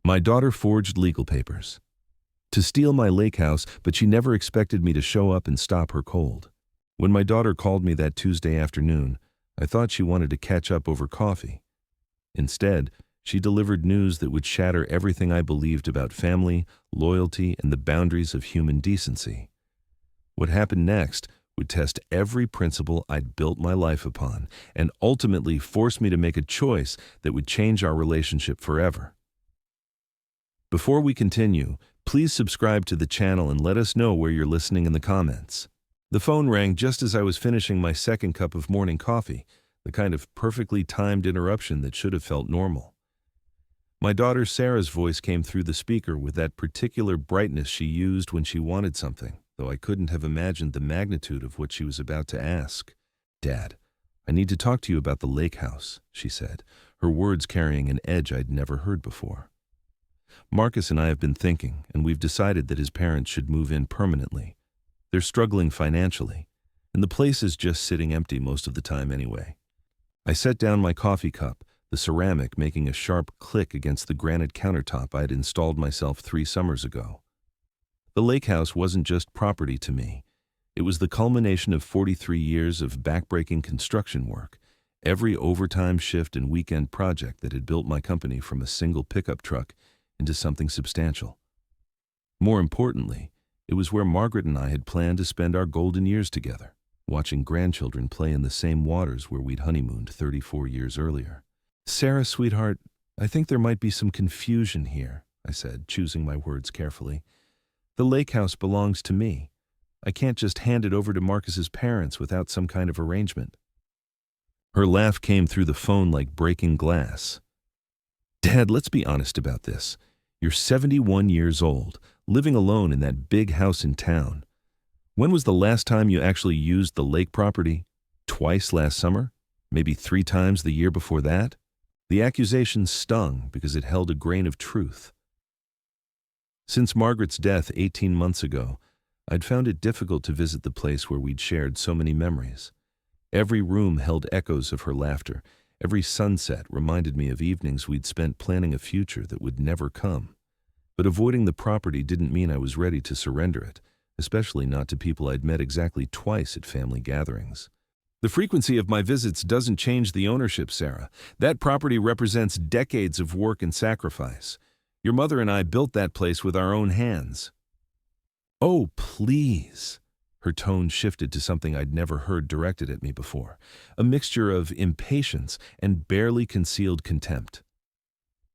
My daughter forged legal papers to steal my lake house, but she never expected me to show up and stop her cold. When my daughter called me that Tuesday afternoon, I thought she wanted to catch up over coffee. Instead, she delivered news that would shatter everything I believed about family, loyalty, and the boundaries of human decency. What happened next would test every principle I'd built my life upon and ultimately force me to make a choice that would change our relationship forever. Before we continue, please subscribe to the channel and let us know where you're listening in the comments. The phone rang just as I was finishing my second cup of morning coffee, the kind of perfectly timed interruption that should have felt normal. My daughter Sarah's voice came through the speaker with that particular brightness she used when she wanted something, though I couldn't have imagined the magnitude of what she was about to ask. "Dad, I need to talk to you about the lake house," she said, her words carrying an edge I'd never heard before. "Marcus and I have been thinking, and we've decided that his parents should move in permanently. They're struggling financially, and the place is just sitting empty most of the time anyway." I set down my coffee cup, the ceramic making a sharp click against the granite countertop I had installed myself 3 summers ago. The lake house wasn't just property to me. It was the culmination of 43 years of backbreaking construction work, every overtime shift and weekend project that had built my company from a single pickup truck into something substantial. More importantly, it was where Margaret and I had planned to spend our golden years together, watching grandchildren play in the same waters where we'd honeymooned 34 years earlier. "Sarah, sweetheart, I think there might be some confusion here," I said, choosing my words carefully. "The lake house belongs to me. I can't just hand it over to Marcus's parents without some kind of arrangement." Her laugh came through the phone like breaking glass. "Dad, let's be honest about this. You're 71 years old, living alone in that big house in town. When was the last time you actually used the lake property? Twice last summer? Maybe 3 times the year before that?" The accusation stung because it held a grain of truth. Since Margaret's death 18 months ago, I'd found it difficult to visit the place where we'd shared so many memories. Every room held echoes of her laughter. Every sunset reminded me of evenings we'd spent planning a future that would never come. But avoiding the property didn't mean I was ready to surrender it, especially not to people I'd met exactly twice at family gatherings. "The frequency of my visits doesn't change the ownership, Sarah. That property represents decades of work and sacrifice. Your mother and I built that place with our own hands." "Oh, please." Her tone shifted to something I'd never heard directed at me before, a mixture of impatience and barely concealed contempt.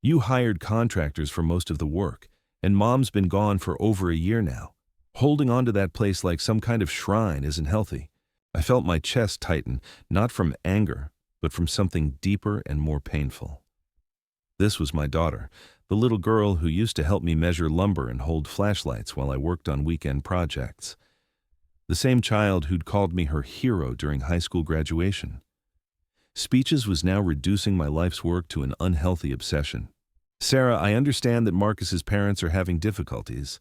"You hired contractors for most of the work, and Mom's been gone for over a year now. Holding on to that place like some kind of shrine isn't healthy." I felt my chest tighten, not from anger, but from something deeper and more painful. This was my daughter, the little girl who used to help me measure lumber and hold flashlights while I worked on weekend projects. The same child who'd called me her hero during high school graduation. Speeches was now reducing my life's work to an unhealthy obsession. "Sarah, I understand that Marcus's parents are having difficulties,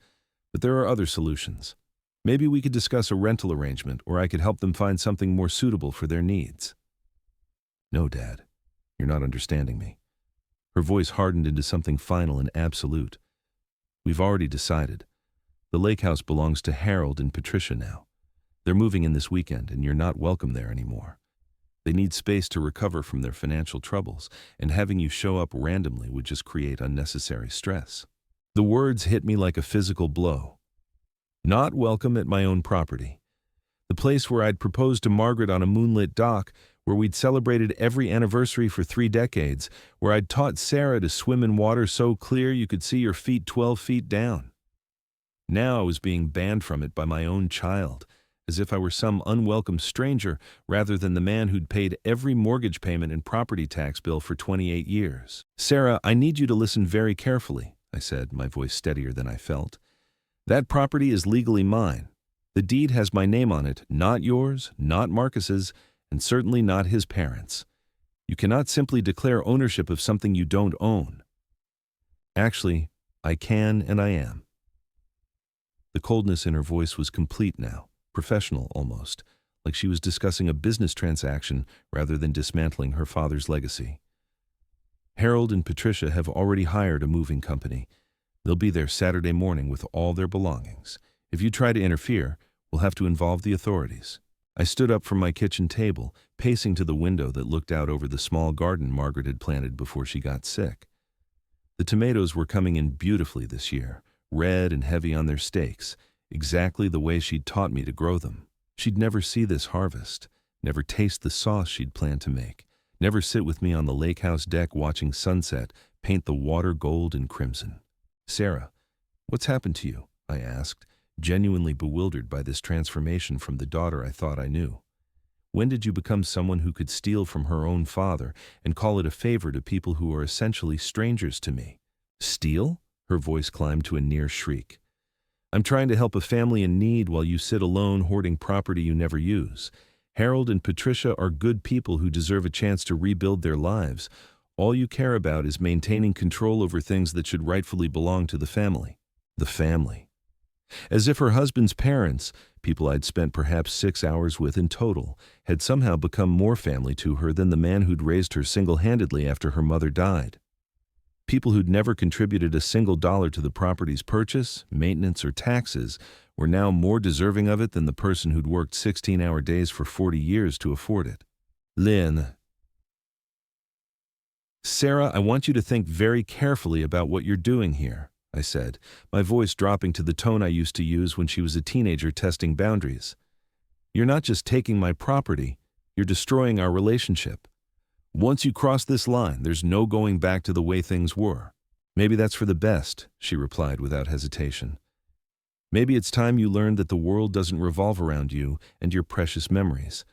but there are other solutions. Maybe we could discuss a rental arrangement, or I could help them find something more suitable for their needs." "No, Dad, you're not understanding me." Her voice hardened into something final and absolute. "We've already decided. The lake house belongs to Harold and Patricia now. They're moving in this weekend, and you're not welcome there anymore. They need space to recover from their financial troubles, and having you show up randomly would just create unnecessary stress." The words hit me like a physical blow. Not welcome at my own property. The place where I'd proposed to Margaret on a moonlit dock, where we'd celebrated every anniversary for 3 decades, where I'd taught Sarah to swim in water so clear you could see your feet 12 feet down. Now I was being banned from it by my own child, as if I were some unwelcome stranger rather than the man who'd paid every mortgage payment and property tax bill for 28 years. "Sarah, I need you to listen very carefully," I said, my voice steadier than I felt. "That property is legally mine. The deed has my name on it, not yours, not Marcus's, and certainly not his parents. You cannot simply declare ownership of something you don't own." "Actually, I can and I am." The coldness in her voice was complete now, professional almost, like she was discussing a business transaction rather than dismantling her father's legacy. Harold and Patricia have already hired a moving company. They'll be there Saturday morning with all their belongings. If you try to interfere, we'll have to involve the authorities." I stood up from my kitchen table, pacing to the window that looked out over the small garden Margaret had planted before she got sick. The tomatoes were coming in beautifully this year, red and heavy on their stakes, exactly the way she'd taught me to grow them. She'd never see this harvest, never taste the sauce she'd planned to make, never sit with me on the lake house deck watching sunset paint the water gold and crimson. "Sarah, what's happened to you?" I asked, genuinely bewildered by this transformation from the daughter I thought I knew. "When did you become someone who could steal from her own father and call it a favor to people who are essentially strangers to me?" "Steal?" Her voice climbed to a near shriek. "I'm trying to help a family in need while you sit alone hoarding property you never use. Harold and Patricia are good people who deserve a chance to rebuild their lives. All you care about is maintaining control over things that should rightfully belong to the family." The family. As if her husband's parents, people I'd spent perhaps 6 hours with in total, had somehow become more family to her than the man who'd raised her single-handedly after her mother died. People who'd never contributed a single dollar to the property's purchase, maintenance, or taxes were now more deserving of it than the person who'd worked 16-hour days for 40 years to afford it. "Lynn. Sarah, I want you to think very carefully about what you're doing here," I said, my voice dropping to the tone I used to use when she was a teenager testing boundaries. "You're not just taking my property, you're destroying our relationship. Once you cross this line, there's no going back to the way things were." "Maybe that's for the best," she replied without hesitation. "Maybe it's time you learned that the world doesn't revolve around you and your precious memories.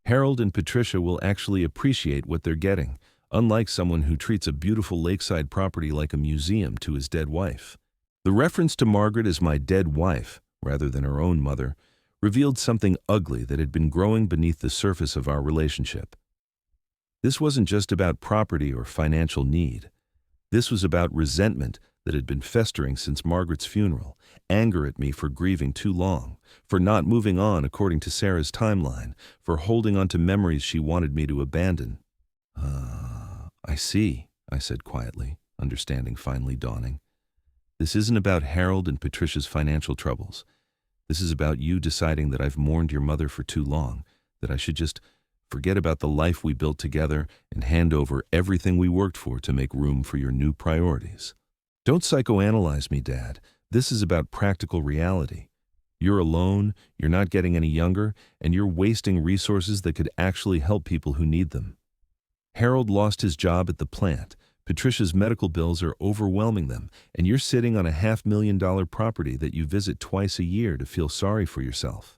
Harold and Patricia will actually appreciate what they're getting, unlike someone who treats a beautiful lakeside property like a museum to his dead wife." The reference to Margaret as my dead wife, rather than her own mother, revealed something ugly that had been growing beneath the surface of our relationship. This wasn't just about property or financial need. This was about resentment that had been festering since Margaret's funeral, anger at me for grieving too long, for not moving on according to Sarah's timeline, for holding on to memories she wanted me to abandon. "I see," I said quietly, understanding finally dawning. "This isn't about Harold and Patricia's financial troubles. This is about you deciding that I've mourned your mother for too long, that I should just forget about the life we built together and hand over everything we worked for to make room for your new priorities. Don't psychoanalyze me, Dad. This is about practical reality. You're alone, you're not getting any younger, and you're wasting resources that could actually help people who need them. Harold lost his job at the plant. Patricia's medical bills are overwhelming them, and you're sitting on a $500,000 property that you visit twice a year to feel sorry for yourself."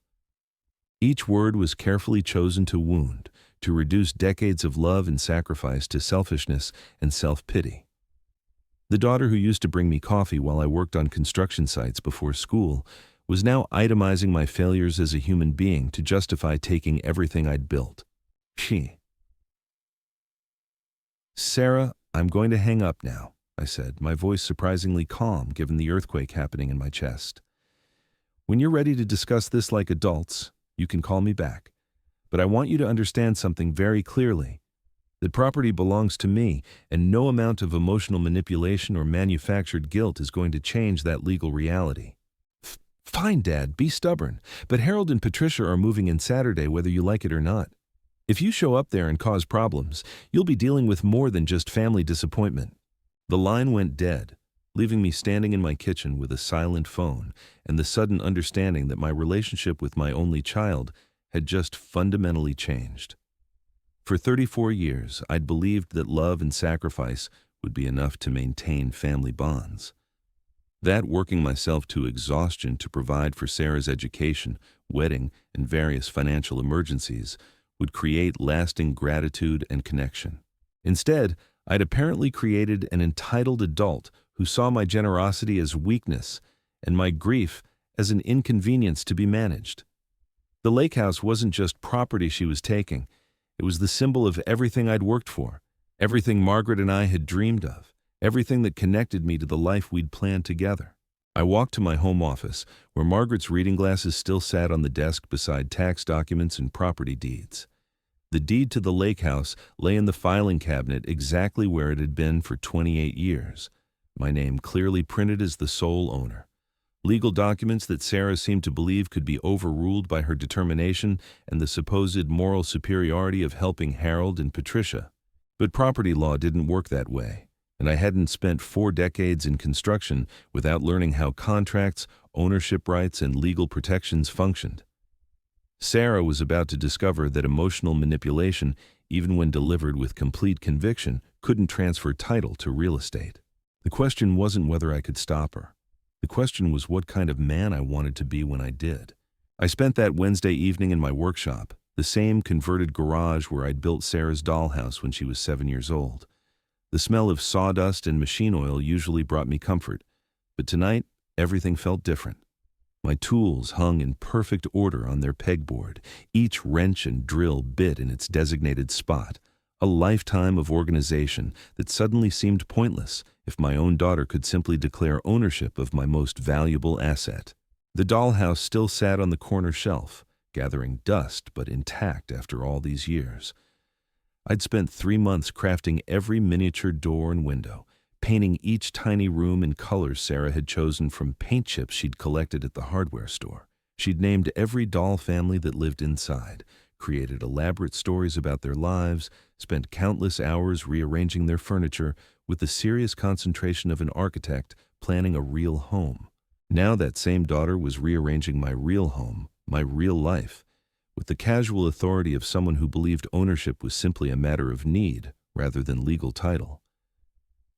Each word was carefully chosen to wound, to reduce decades of love and sacrifice to selfishness and self-pity. The daughter who used to bring me coffee while I worked on construction sites before school was now itemizing my failures as a human being to justify taking everything I'd built. "Sarah, I'm going to hang up now," I said, my voice surprisingly calm given the earthquake happening in my chest. "When you're ready to discuss this like adults, you can call me back. But I want you to understand something very clearly. The property belongs to me, and no amount of emotional manipulation or manufactured guilt is going to change that legal reality." "Fine, Dad, be stubborn, but Harold and Patricia are moving in Saturday whether you like it or not. If you show up there and cause problems, you'll be dealing with more than just family disappointment." The line went dead, leaving me standing in my kitchen with a silent phone and the sudden understanding that my relationship with my only child had just fundamentally changed. For 34 years, I'd believed that love and sacrifice would be enough to maintain family bonds. That working myself to exhaustion to provide for Sarah's education, wedding, and various financial emergencies would create lasting gratitude and connection. Instead, I'd apparently created an entitled adult who saw my generosity as weakness and my grief as an inconvenience to be managed. The lake house wasn't just property she was taking. It was the symbol of everything I'd worked for, everything Margaret and I had dreamed of, everything that connected me to the life we'd planned together. I walked to my home office, where Margaret's reading glasses still sat on the desk beside tax documents and property deeds. The deed to the lake house lay in the filing cabinet exactly where it had been for 28 years. My name clearly printed as the sole owner. Legal documents that Sarah seemed to believe could be overruled by her determination and the supposed moral superiority of helping Harold and Patricia. But property law didn't work that way, and I hadn't spent 4 decades in construction without learning how contracts, ownership rights, and legal protections functioned. Sarah was about to discover that emotional manipulation, even when delivered with complete conviction, couldn't transfer title to real estate. The question wasn't whether I could stop her. The question was what kind of man I wanted to be when I did. I spent that Wednesday evening in my workshop, the same converted garage where I'd built Sarah's dollhouse when she was 7 years old. The smell of sawdust and machine oil usually brought me comfort, but tonight everything felt different. My tools hung in perfect order on their pegboard, each wrench and drill bit in its designated spot, a lifetime of organization that suddenly seemed pointless if my own daughter could simply declare ownership of my most valuable asset. The dollhouse still sat on the corner shelf, gathering dust but intact after all these years. I'd spent 3 months crafting every miniature door and window, painting each tiny room in colors Sarah had chosen from paint chips she'd collected at the hardware store. She'd named every doll family that lived inside, created elaborate stories about their lives, spent countless hours rearranging their furniture with the serious concentration of an architect planning a real home. Now that same daughter was rearranging my real home, my real life, with the casual authority of someone who believed ownership was simply a matter of need rather than legal title.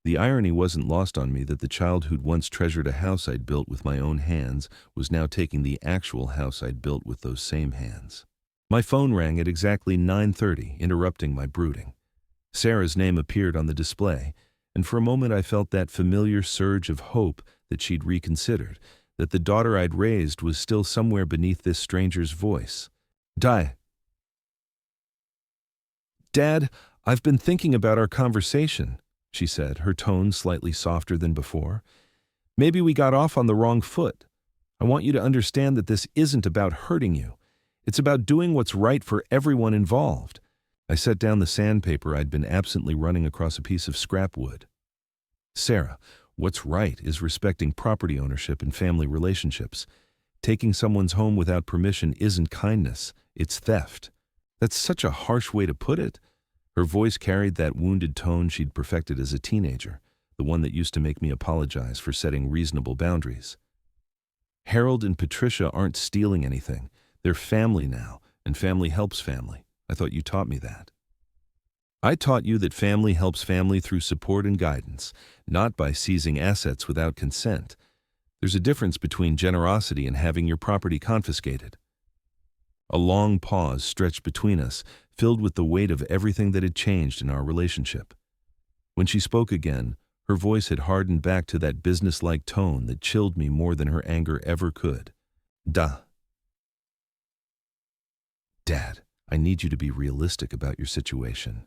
The irony wasn't lost on me that the child who'd once treasured a house I'd built with my own hands was now taking the actual house I'd built with those same hands. My phone rang at exactly 9:30, interrupting my brooding. Sarah's name appeared on the display, and for a moment I felt that familiar surge of hope that she'd reconsidered, that the daughter I'd raised was still somewhere beneath this stranger's voice. Dad, I've been thinking about our conversation, she said, her tone slightly softer than before. Maybe we got off on the wrong foot. I want you to understand that this isn't about hurting you. It's about doing what's right for everyone involved. I set down the sandpaper I'd been absently running across a piece of scrap wood. Sarah, what's right is respecting property ownership and family relationships. Taking someone's home without permission isn't kindness, it's theft. That's such a harsh way to put it. Her voice carried that wounded tone she'd perfected as a teenager, the one that used to make me apologize for setting reasonable boundaries. Harold and Patricia aren't stealing anything. They're family now, and family helps family. I thought you taught me that. I taught you that family helps family through support and guidance, not by seizing assets without consent. There's a difference between generosity and having your property confiscated. A long pause stretched between us, filled with the weight of everything that had changed in our relationship. When she spoke again, her voice had hardened back to that businesslike tone that chilled me more than her anger ever could. Dad, I need you to be realistic about your situation.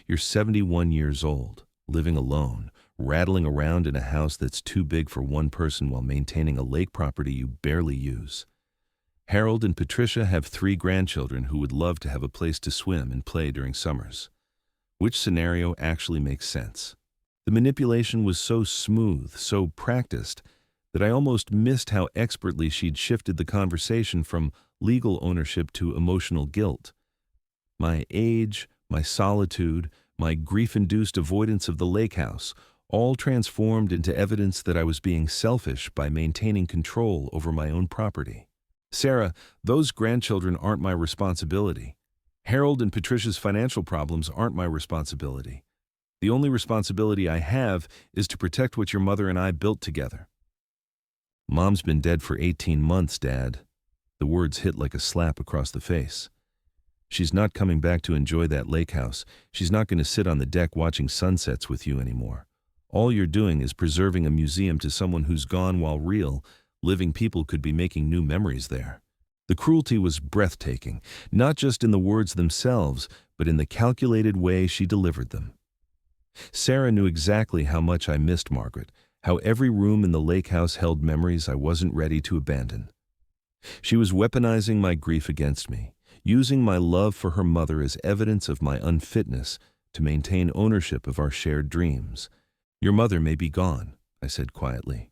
You're 71 years old, living alone, rattling around in a house that's too big for one person while maintaining a lake property you barely use. Harold and Patricia have 3 grandchildren who would love to have a place to swim and play during summers. Which scenario actually makes sense? The manipulation was so smooth, so practiced, that I almost missed how expertly she'd shifted the conversation from legal ownership to emotional guilt. My age, my solitude, my grief-induced avoidance of the lake house, all transformed into evidence that I was being selfish by maintaining control over my own property. Sarah, those grandchildren aren't my responsibility. Harold and Patricia's financial problems aren't my responsibility. The only responsibility I have is to protect what your mother and I built together. Mom's been dead for 18 months, Dad. The words hit like a slap across the face. She's not coming back to enjoy that lake house. She's not going to sit on the deck watching sunsets with you anymore. All you're doing is preserving a museum to someone who's gone while real, living people could be making new memories there. The cruelty was breathtaking, not just in the words themselves, but in the calculated way she delivered them. Sarah knew exactly how much I missed Margaret, how every room in the lake house held memories I wasn't ready to abandon. She was weaponizing my grief against me, using my love for her mother as evidence of my unfitness to maintain ownership of our shared dreams. Your mother may be gone, I said quietly,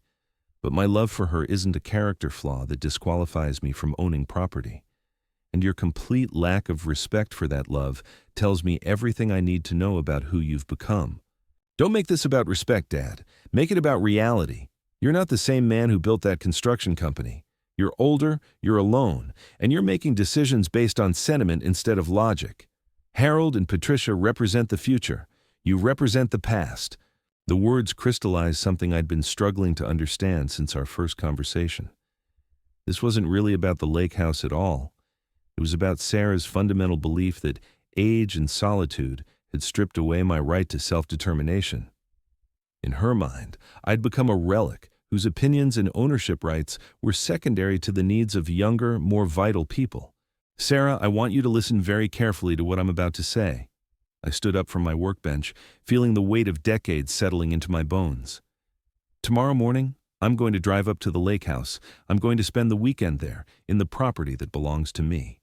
but my love for her isn't a character flaw that disqualifies me from owning property. And your complete lack of respect for that love tells me everything I need to know about who you've become. Don't make this about respect, Dad. Make it about reality. You're not the same man who built that construction company. You're older, you're alone, and you're making decisions based on sentiment instead of logic. Harold and Patricia represent the future. You represent the past. The words crystallized something I'd been struggling to understand since our first conversation. This wasn't really about the lake house at all. It was about Sarah's fundamental belief that age and solitude had stripped away my right to self-determination. In her mind, I'd become a relic whose opinions and ownership rights were secondary to the needs of younger, more vital people. Sarah, I want you to listen very carefully to what I'm about to say. I stood up from my workbench, feeling the weight of decades settling into my bones. Tomorrow morning, I'm going to drive up to the lake house. I'm going to spend the weekend there, in the property that belongs to me.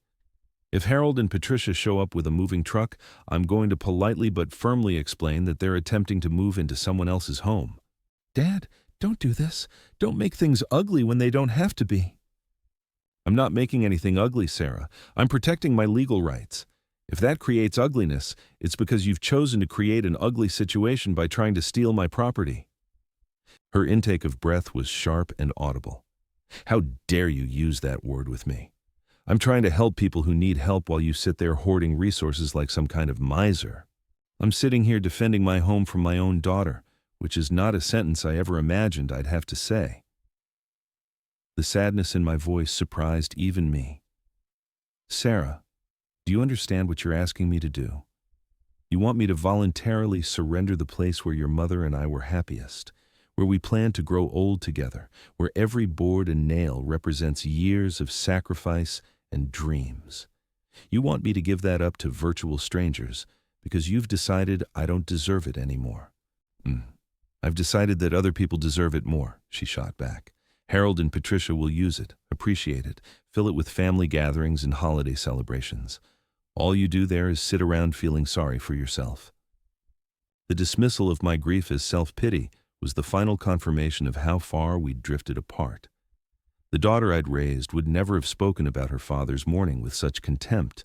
If Harold and Patricia show up with a moving truck, I'm going to politely but firmly explain that they're attempting to move into someone else's home. Dad, don't do this. Don't make things ugly when they don't have to be. I'm not making anything ugly, Sarah. I'm protecting my legal rights. If that creates ugliness, it's because you've chosen to create an ugly situation by trying to steal my property. Her intake of breath was sharp and audible. How dare you use that word with me? I'm trying to help people who need help while you sit there hoarding resources like some kind of miser. I'm sitting here defending my home from my own daughter, which is not a sentence I ever imagined I'd have to say. The sadness in my voice surprised even me. Sarah, do you understand what you're asking me to do? You want me to voluntarily surrender the place where your mother and I were happiest, where we planned to grow old together, where every board and nail represents years of sacrifice and dreams. You want me to give that up to virtual strangers because you've decided I don't deserve it anymore. I've decided that other people deserve it more, she shot back. Harold and Patricia will use it, appreciate it, fill it with family gatherings and holiday celebrations. All you do there is sit around feeling sorry for yourself. The dismissal of my grief as self-pity was the final confirmation of how far we'd drifted apart. The daughter I'd raised would never have spoken about her father's mourning with such contempt.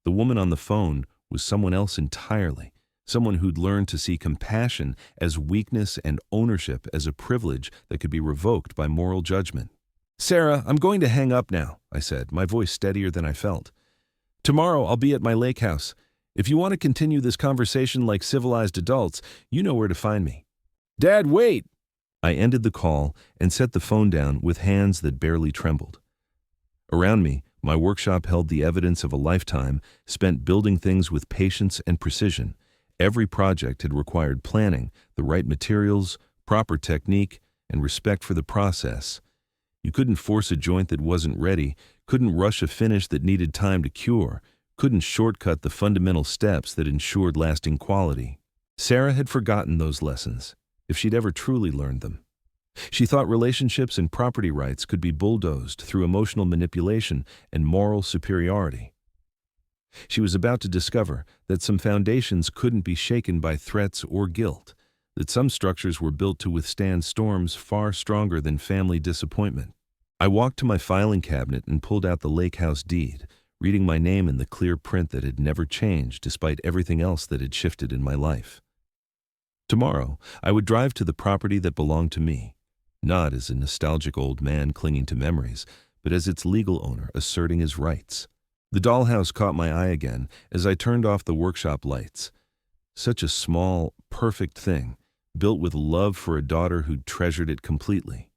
The woman on the phone was someone else entirely, someone who'd learned to see compassion as weakness and ownership as a privilege that could be revoked by moral judgment. Sarah, I'm going to hang up now, I said, my voice steadier than I felt. Tomorrow I'll be at my lake house. If you want to continue this conversation like civilized adults, you know where to find me. Dad, wait! I ended the call and set the phone down with hands that barely trembled. Around me, my workshop held the evidence of a lifetime spent building things with patience and precision. Every project had required planning, the right materials, proper technique, and respect for the process. You couldn't force a joint that wasn't ready, couldn't rush a finish that needed time to cure, couldn't shortcut the fundamental steps that ensured lasting quality. Sarah had forgotten those lessons, if she'd ever truly learned them. She thought relationships and property rights could be bulldozed through emotional manipulation and moral superiority. She was about to discover that some foundations couldn't be shaken by threats or guilt, that some structures were built to withstand storms far stronger than family disappointment. I walked to my filing cabinet and pulled out the lake house deed, reading my name in the clear print that had never changed despite everything else that had shifted in my life. Tomorrow, I would drive to the property that belonged to me, not as a nostalgic old man clinging to memories, but as its legal owner asserting his rights. The dollhouse caught my eye again as I turned off the workshop lights. Such a small, perfect thing, built with love for a daughter who'd treasured it completely.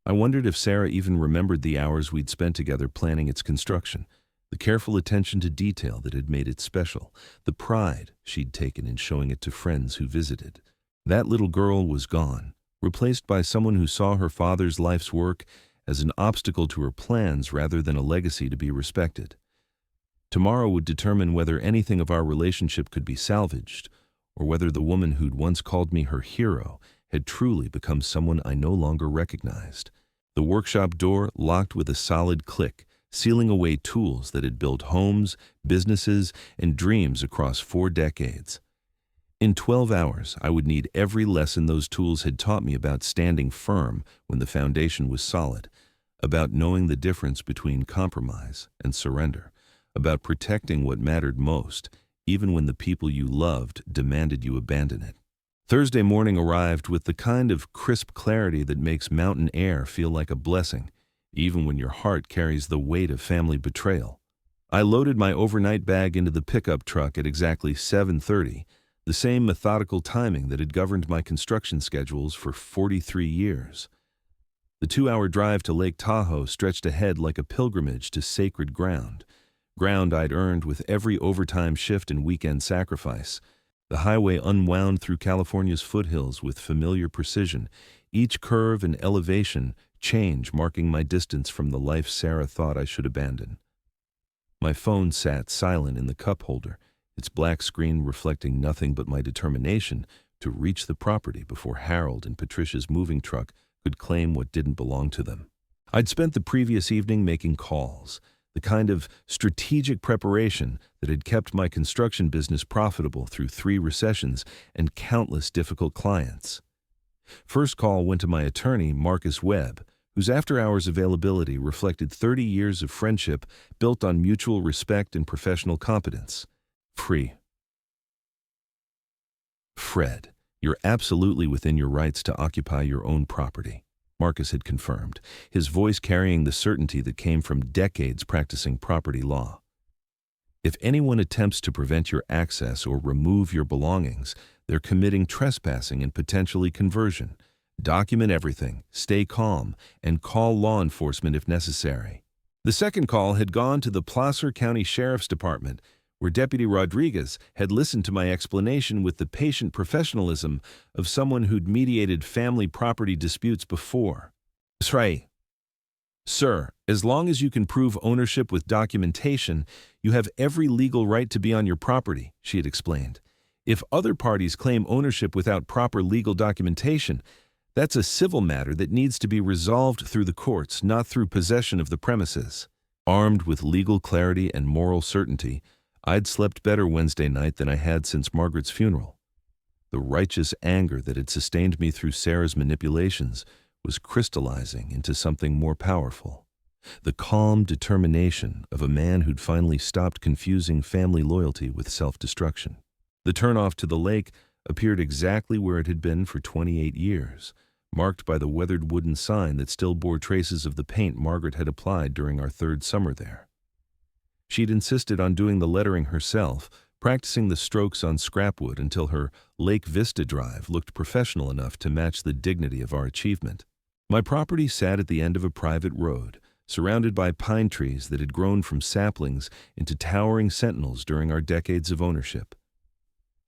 I wondered if Sarah even remembered the hours we'd spent together planning its construction, the careful attention to detail that had made it special, the pride she'd taken in showing it to friends who visited. That little girl was gone, replaced by someone who saw her father's life's work as an obstacle to her plans rather than a legacy to be respected. Tomorrow would determine whether anything of our relationship could be salvaged, or whether the woman who'd once called me her hero had truly become someone I no longer recognized. The workshop door locked with a solid click, sealing away tools that had built homes, businesses, and dreams across 4 decades. In 12 hours, I would need every lesson those tools had taught me about standing firm when the foundation was solid, about knowing the difference between compromise and surrender, about protecting what mattered most, even when the people you loved demanded you abandon it. Thursday morning arrived with the kind of crisp clarity that makes mountain air feel like a blessing, even when your heart carries the weight of family betrayal. I loaded my overnight bag into the pickup truck at exactly 7:30, the same methodical timing that had governed my construction schedules for 43 years. The 2-hour drive to Lake Tahoe stretched ahead like a pilgrimage to sacred ground I'd earned with every overtime shift and weekend sacrifice. The highway unwound through California's foothills with familiar precision, each curve and elevation change marking my distance from the life Sarah thought I should abandon. My phone sat silent in the cup holder, its black screen reflecting nothing but my determination to reach the property before Harold and Patricia's moving truck could claim what didn't belong to them. I'd spent the previous evening making calls, the kind of strategic preparation that had kept my construction business profitable through 3 recessions and countless difficult clients. First call went to my attorney, Marcus Webb, whose after-hours availability reflected 30 years of friendship built on mutual respect and professional competence. Fred, you're absolutely within your rights to occupy your own property, Marcus had confirmed, his voice carrying the certainty that came from decades practicing property law. If anyone attempts to prevent your access or remove your belongings, they're committing trespassing and potentially conversion. Document everything, stay calm, and call law enforcement if necessary. The second call had gone to the Placer County Sheriff's Department, where Deputy Rodriguez had listened to my explanation with the patient professionalism of someone who'd mediated family property disputes before. Sir, as long as you can prove ownership with documentation, you have every legal right to be on your property, she had explained. If other parties claim ownership without proper legal documentation, that's a civil matter that needs to be resolved through the courts, not through possession of the premises. Armed with legal clarity and moral certainty, I'd slept better Wednesday night than I had since Margaret's funeral. The righteous anger that had sustained me through Sarah's manipulations was crystallizing into something more powerful. The calm determination of a man who'd finally stopped confusing family loyalty with self-destruction. The turnoff to the lake appeared exactly where it had been for 28 years, marked by the weathered wooden sign that still bore traces of the paint Margaret had applied during our 3rd summer there. She'd insisted on doing the lettering herself, practicing the strokes on scrapwood until her Lake Vista drive looked professional enough to match the dignity of our achievement. My property sat at the end of a private road, surrounded by pine trees that had grown from saplings into towering sentinels during our decades of ownership.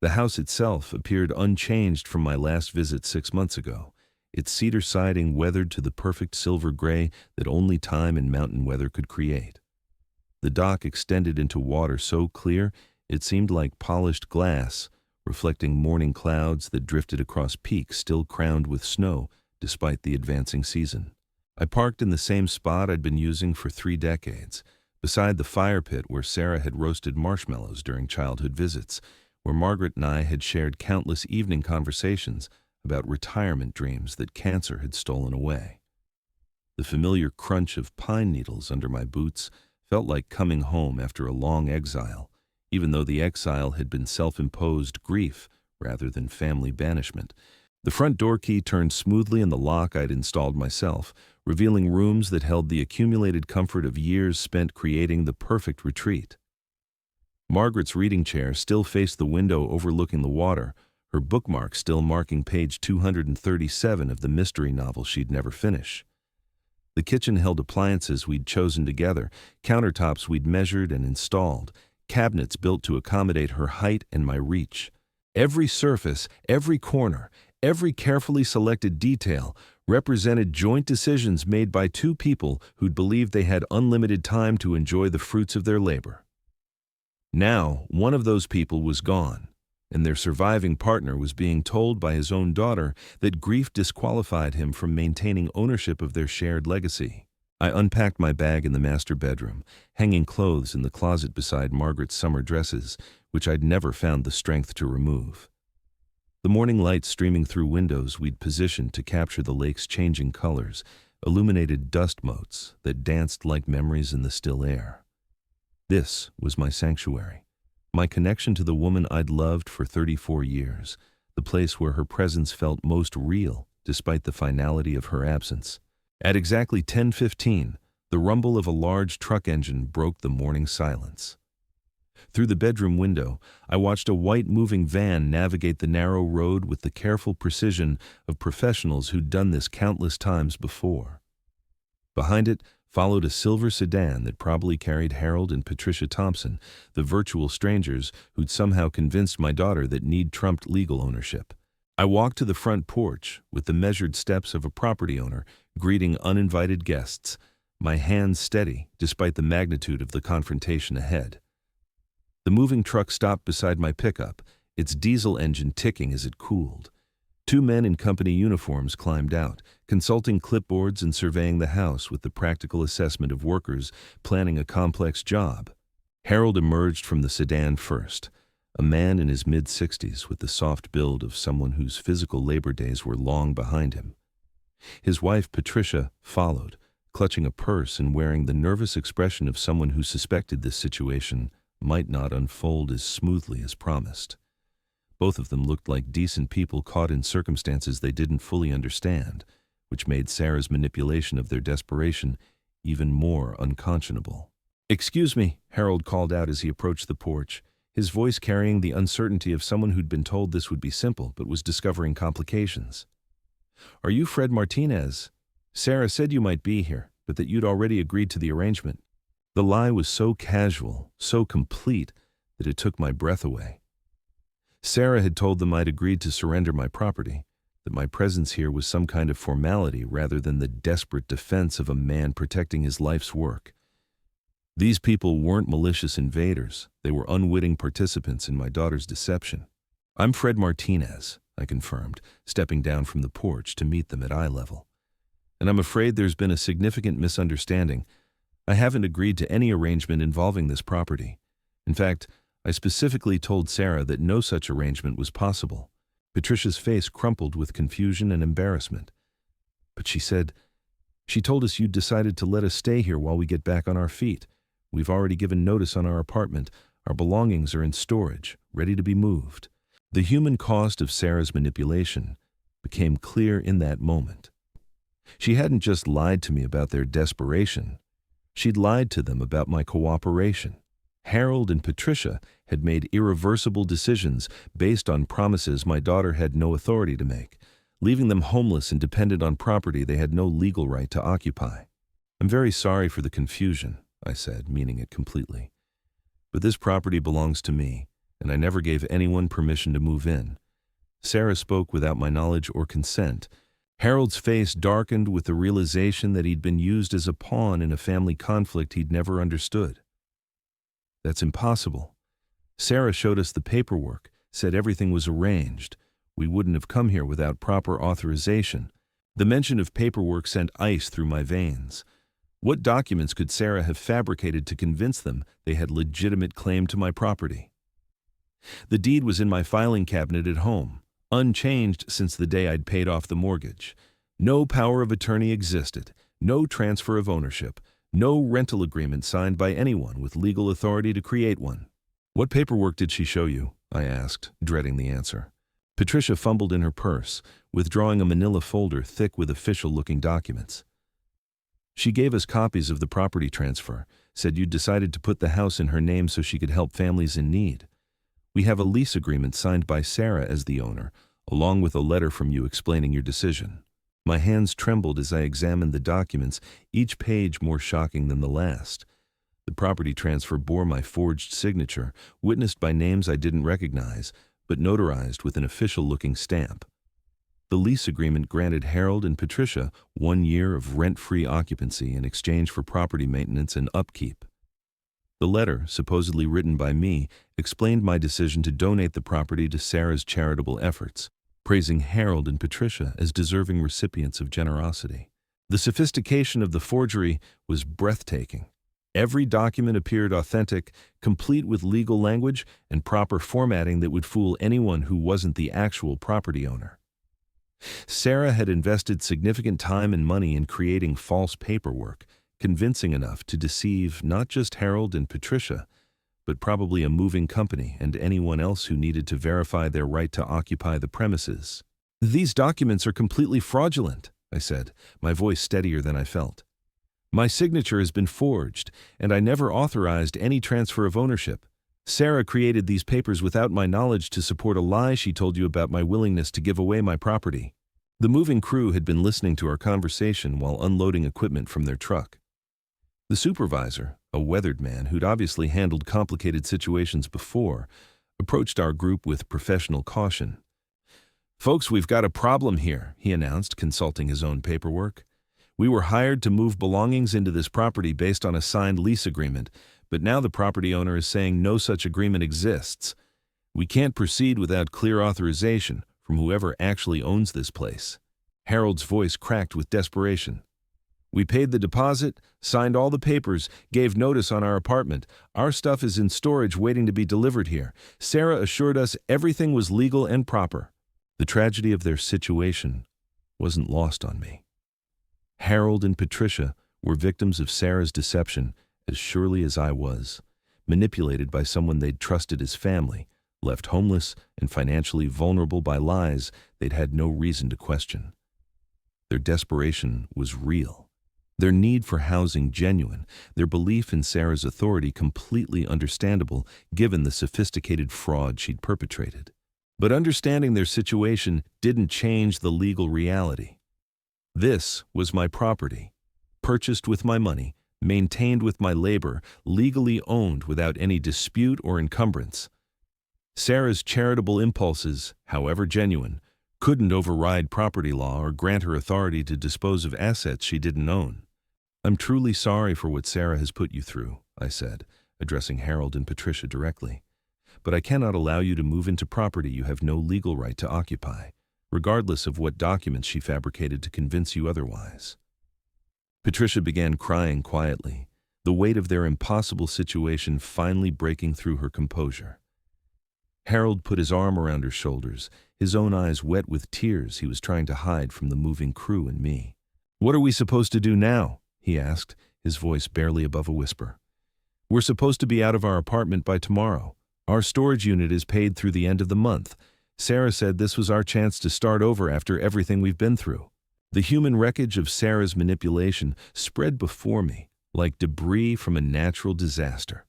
The house itself appeared unchanged from my last visit 6 months ago, its cedar siding weathered to the perfect silver gray that only time and mountain weather could create. The dock extended into water so clear it seemed like polished glass, reflecting morning clouds that drifted across peaks still crowned with snow despite the advancing season. I parked in the same spot I'd been using for 3 decades, beside the fire pit where Sarah had roasted marshmallows during childhood visits, where Margaret and I had shared countless evening conversations about retirement dreams that cancer had stolen away. The familiar crunch of pine needles under my boots felt like coming home after a long exile, even though the exile had been self-imposed grief rather than family banishment. The front door key turned smoothly in the lock I'd installed myself, revealing rooms that held the accumulated comfort of years spent creating the perfect retreat. Margaret's reading chair still faced the window overlooking the water, her bookmark still marking page 237 of the mystery novel she'd never finish. The kitchen held appliances we'd chosen together, countertops we'd measured and installed, cabinets built to accommodate her height and my reach. Every surface, every corner, every carefully selected detail represented joint decisions made by 2 people who'd believed they had unlimited time to enjoy the fruits of their labor. Now, one of those people was gone, and their surviving partner was being told by his own daughter that grief disqualified him from maintaining ownership of their shared legacy. I unpacked my bag in the master bedroom, hanging clothes in the closet beside Margaret's summer dresses, which I'd never found the strength to remove. The morning light streaming through windows we'd positioned to capture the lake's changing colors illuminated dust motes that danced like memories in the still air. This was my sanctuary, my connection to the woman I'd loved for 34 years, the place where her presence felt most real despite the finality of her absence. At exactly 10:15, the rumble of a large truck engine broke the morning silence. Through the bedroom window, I watched a white moving van navigate the narrow road with the careful precision of professionals who'd done this countless times before. Behind it followed a silver sedan that probably carried Harold and Patricia Thompson, the virtual strangers who'd somehow convinced my daughter that need trumped legal ownership. I walked to the front porch with the measured steps of a property owner greeting uninvited guests, my hands steady despite the magnitude of the confrontation ahead. The moving truck stopped beside my pickup, its diesel engine ticking as it cooled. Two men in company uniforms climbed out, consulting clipboards and surveying the house with the practical assessment of workers planning a complex job. Harold emerged from the sedan first, a man in his mid-60s with the soft build of someone whose physical labor days were long behind him. His wife, Patricia, followed, clutching a purse and wearing the nervous expression of someone who suspected this situation might not unfold as smoothly as promised. Both of them looked like decent people caught in circumstances they didn't fully understand, which made Sarah's manipulation of their desperation even more unconscionable. "Excuse me," Harold called out as he approached the porch, his voice carrying the uncertainty of someone who'd been told this would be simple but was discovering complications. "Are you Fred Martinez? Sarah said you might be here, but that you'd already agreed to the arrangement." The lie was so casual, so complete, that it took my breath away. Sarah had told them I'd agreed to surrender my property, that my presence here was some kind of formality rather than the desperate defense of a man protecting his life's work. These people weren't malicious invaders, they were unwitting participants in my daughter's deception. "I'm Fred Martinez," I confirmed, stepping down from the porch to meet them at eye level. "And I'm afraid there's been a significant misunderstanding. I haven't agreed to any arrangement involving this property. In fact, I specifically told Sarah that no such arrangement was possible." Patricia's face crumpled with confusion and embarrassment. "But she told us you'd decided to let us stay here while we get back on our feet. We've already given notice on our apartment. Our belongings are in storage, ready to be moved." The human cost of Sarah's manipulation became clear in that moment. She hadn't just lied to me about their desperation. She'd lied to them about my cooperation. Harold and Patricia had made irreversible decisions based on promises my daughter had no authority to make, leaving them homeless and dependent on property they had no legal right to occupy. "I'm very sorry for the confusion," I said, meaning it completely. "But this property belongs to me, and I never gave anyone permission to move in. Sarah spoke without my knowledge or consent." Harold's face darkened with the realization that he'd been used as a pawn in a family conflict he'd never understood. "That's impossible. Sarah showed us the paperwork, said everything was arranged. We wouldn't have come here without proper authorization." The mention of paperwork sent ice through my veins. What documents could Sarah have fabricated to convince them they had legitimate claim to my property? The deed was in my filing cabinet at home, unchanged since the day I'd paid off the mortgage. No power of attorney existed, no transfer of ownership, no rental agreement signed by anyone with legal authority to create one. "What paperwork did she show you?" I asked, dreading the answer. Patricia fumbled in her purse, withdrawing a manila folder thick with official-looking documents. "She gave us copies of the property transfer, said you'd decided to put the house in her name so she could help families in need. We have a lease agreement signed by Sarah as the owner, along with a letter from you explaining your decision." My hands trembled as I examined the documents, each page more shocking than the last. The property transfer bore my forged signature, witnessed by names I didn't recognize, but notarized with an official-looking stamp. The lease agreement granted Harold and Patricia 1 year of rent-free occupancy in exchange for property maintenance and upkeep. The letter, supposedly written by me, explained my decision to donate the property to Sarah's charitable efforts, praising Harold and Patricia as deserving recipients of generosity. The sophistication of the forgery was breathtaking. Every document appeared authentic, complete with legal language and proper formatting that would fool anyone who wasn't the actual property owner. Sarah had invested significant time and money in creating false paperwork, convincing enough to deceive not just Harold and Patricia, but probably a moving company and anyone else who needed to verify their right to occupy the premises. "These documents are completely fraudulent," I said, my voice steadier than I felt. "My signature has been forged, and I never authorized any transfer of ownership. Sarah created these papers without my knowledge to support a lie she told you about my willingness to give away my property." The moving crew had been listening to our conversation while unloading equipment from their truck. The supervisor, a weathered man who'd obviously handled complicated situations before, approached our group with professional caution. "Folks, we've got a problem here," he announced, consulting his own paperwork. "We were hired to move belongings into this property based on a signed lease agreement, but now the property owner is saying no such agreement exists. We can't proceed without clear authorization from whoever actually owns this place." Harold's voice cracked with desperation. "We paid the deposit, signed all the papers, gave notice on our apartment. Our stuff is in storage waiting to be delivered here. Sarah assured us everything was legal and proper." The tragedy of their situation wasn't lost on me. Harold and Patricia were victims of Sarah's deception as surely as I was, manipulated by someone they'd trusted as family, left homeless and financially vulnerable by lies they'd had no reason to question. Their desperation was real. Their need for housing genuine, their belief in Sarah's authority completely understandable given the sophisticated fraud she'd perpetrated. But understanding their situation didn't change the legal reality. This was my property, purchased with my money, maintained with my labor, legally owned without any dispute or encumbrance. Sarah's charitable impulses, however genuine, couldn't override property law or grant her authority to dispose of assets she didn't own. "I'm truly sorry for what Sarah has put you through," I said, addressing Harold and Patricia directly. "But I cannot allow you to move into property you have no legal right to occupy, regardless of what documents she fabricated to convince you otherwise." Patricia began crying quietly, the weight of their impossible situation finally breaking through her composure. Harold put his arm around her shoulders, his own eyes wet with tears he was trying to hide from the moving crew and me. "What are we supposed to do now?" he asked, his voice barely above a whisper. "We're supposed to be out of our apartment by tomorrow. Our storage unit is paid through the end of the month. Sarah said this was our chance to start over after everything we've been through." The human wreckage of Sarah's manipulation spread before me like debris from a natural disaster.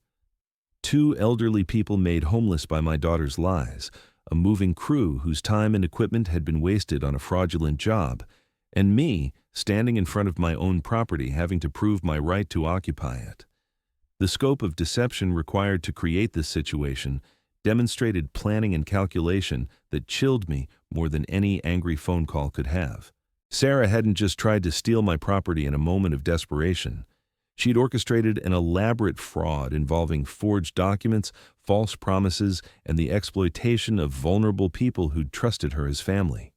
2 elderly people made homeless by my daughter's lies, a moving crew whose time and equipment had been wasted on a fraudulent job, and me standing in front of my own property having to prove my right to occupy it. The scope of deception required to create this situation demonstrated planning and calculation that chilled me more than any angry phone call could have. Sarah hadn't just tried to steal my property in a moment of desperation. She'd orchestrated an elaborate fraud involving forged documents, false promises, and the exploitation of vulnerable people who'd trusted her as family.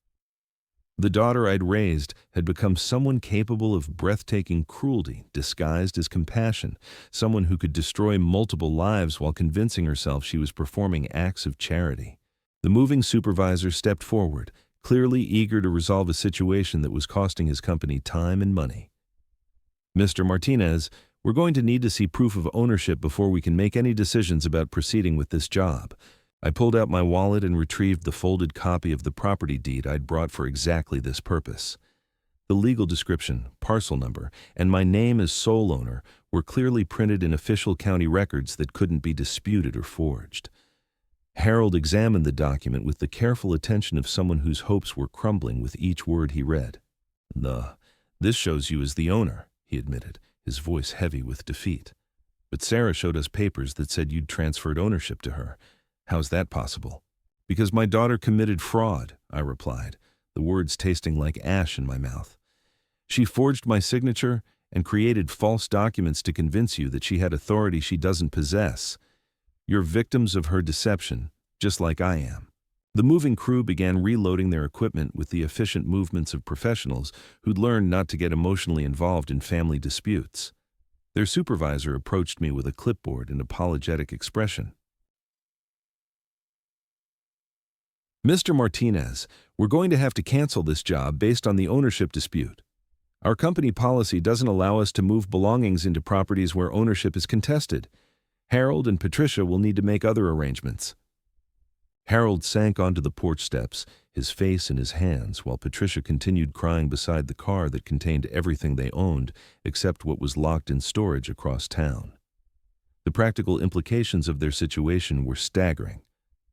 The daughter I'd raised had become someone capable of breathtaking cruelty disguised as compassion, someone who could destroy multiple lives while convincing herself she was performing acts of charity. The moving supervisor stepped forward, clearly eager to resolve a situation that was costing his company time and money. "Mr. Martinez, we're going to need to see proof of ownership before we can make any decisions about proceeding with this job." I pulled out my wallet and retrieved the folded copy of the property deed I'd brought for exactly this purpose. The legal description, parcel number, and my name as sole owner were clearly printed in official county records that couldn't be disputed or forged. Harold examined the document with the careful attention of someone whose hopes were crumbling with each word he read. "This shows you as the owner," he admitted, his voice heavy with defeat. "But Sarah showed us papers that said you'd transferred ownership to her. How's that possible?" "Because my daughter committed fraud," I replied, the words tasting like ash in my mouth. "She forged my signature and created false documents to convince you that she had authority she doesn't possess. You're victims of her deception, just like I am." The moving crew began reloading their equipment with the efficient movements of professionals who'd learned not to get emotionally involved in family disputes. Their supervisor approached me with a clipboard and apologetic expression. "Mr. Martinez, we're going to have to cancel this job based on the ownership dispute. Our company policy doesn't allow us to move belongings into properties where ownership is contested. Harold and Patricia will need to make other arrangements." Harold sank onto the porch steps, his face in his hands, while Patricia continued crying beside the car that contained everything they owned except what was locked in storage across town. The practical implications of their situation were staggering.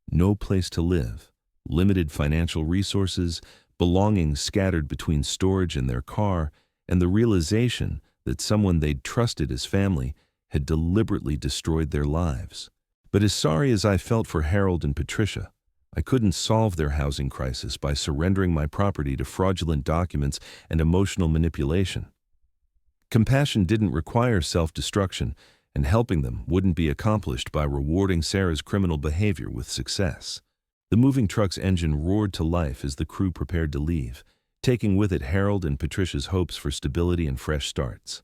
No place to live, limited financial resources, belongings scattered between storage and their car, and the realization that someone they'd trusted as family had deliberately destroyed their lives. But as sorry as I felt for Harold and Patricia, I couldn't solve their housing crisis by surrendering my property to fraudulent documents and emotional manipulation. Compassion didn't require self-destruction, and helping them wouldn't be accomplished by rewarding Sarah's criminal behavior with success. The moving truck's engine roared to life as the crew prepared to leave, taking with it Harold and Patricia's hopes for stability and fresh starts.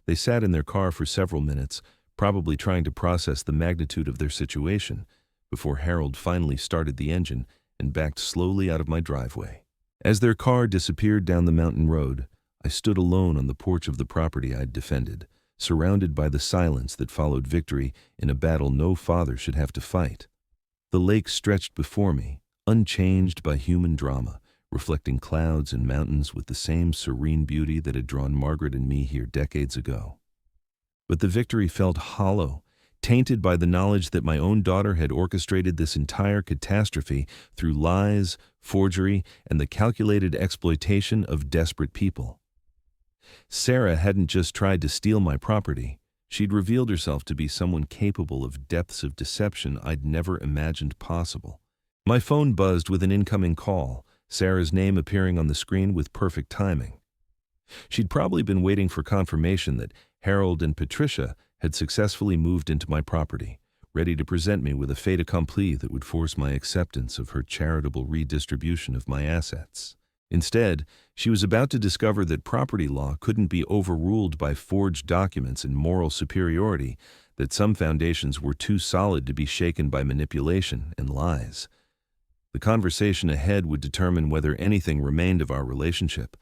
They sat in their car for several minutes, probably trying to process the magnitude of their situation, before Harold finally started the engine and backed slowly out of my driveway. As their car disappeared down the mountain road, I stood alone on the porch of the property I'd defended, surrounded by the silence that followed victory in a battle no father should have to fight. The lake stretched before me, unchanged by human drama, reflecting clouds and mountains with the same serene beauty that had drawn Margaret and me here decades ago. But the victory felt hollow, tainted by the knowledge that my own daughter had orchestrated this entire catastrophe through lies, forgery, and the calculated exploitation of desperate people. Sarah hadn't just tried to steal my property. She'd revealed herself to be someone capable of depths of deception I'd never imagined possible. My phone buzzed with an incoming call, Sarah's name appearing on the screen with perfect timing. She'd probably been waiting for confirmation that Harold and Patricia had successfully moved into my property, ready to present me with a fait accompli that would force my acceptance of her charitable redistribution of my assets. Instead, she was about to discover that property law couldn't be overruled by forged documents and moral superiority, that some foundations were too solid to be shaken by manipulation and lies. The conversation ahead would determine whether anything remained of our relationship,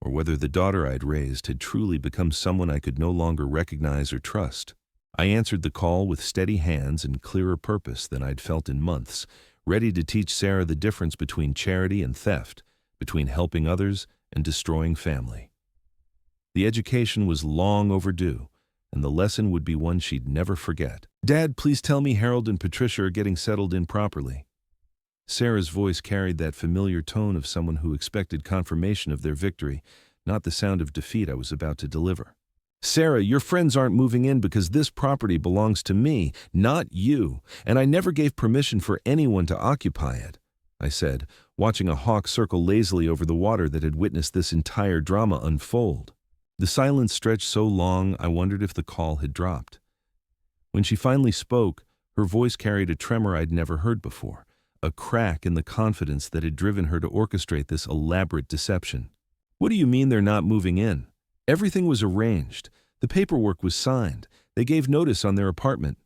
or whether the daughter I'd raised had truly become someone I could no longer recognize or trust. I answered the call with steady hands and clearer purpose than I'd felt in months, ready to teach Sarah the difference between charity and theft, between helping others and destroying family. The education was long overdue, and the lesson would be one she'd never forget. "Dad, please tell me Harold and Patricia are getting settled in properly." Sarah's voice carried that familiar tone of someone who expected confirmation of their victory, not the sound of defeat I was about to deliver. "Sarah, your friends aren't moving in because this property belongs to me, not you, and I never gave permission for anyone to occupy it," I said, watching a hawk circle lazily over the water that had witnessed this entire drama unfold. The silence stretched so long I wondered if the call had dropped. When she finally spoke, her voice carried a tremor I'd never heard before, a crack in the confidence that had driven her to orchestrate this elaborate deception. "What do you mean they're not moving in? Everything was arranged. The paperwork was signed. They gave notice on their apartment."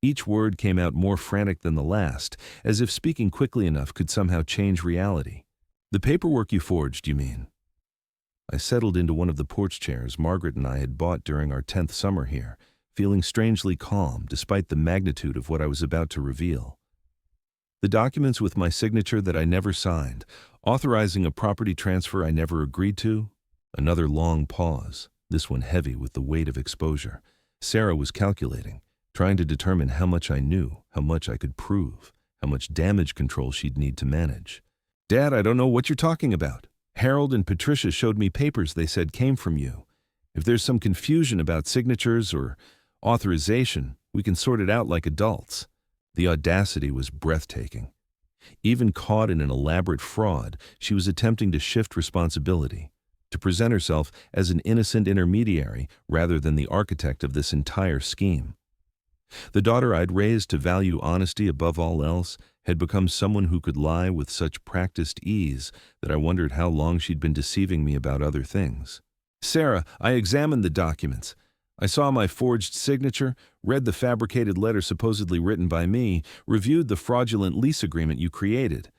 Each word came out more frantic than the last, as if speaking quickly enough could somehow change reality. "The paperwork you forged, you mean?" I settled into one of the porch chairs Margaret and I had bought during our 10th summer here, feeling strangely calm despite the magnitude of what I was about to reveal. The documents with my signature that I never signed, authorizing a property transfer I never agreed to. Another long pause, this one heavy with the weight of exposure. Sarah was calculating, trying to determine how much I knew, how much I could prove, how much damage control she'd need to manage. "Dad, I don't know what you're talking about. Harold and Patricia showed me papers they said came from you. If there's some confusion about signatures or authorization, we can sort it out like adults." The audacity was breathtaking. Even caught in an elaborate fraud, she was attempting to shift responsibility, to present herself as an innocent intermediary rather than the architect of this entire scheme. The daughter I'd raised to value honesty above all else had become someone who could lie with such practiced ease that I wondered how long she'd been deceiving me about other things. Sarah, I examined the documents. I saw my forged signature, read the fabricated letter supposedly written by me, reviewed the fraudulent lease agreement you created.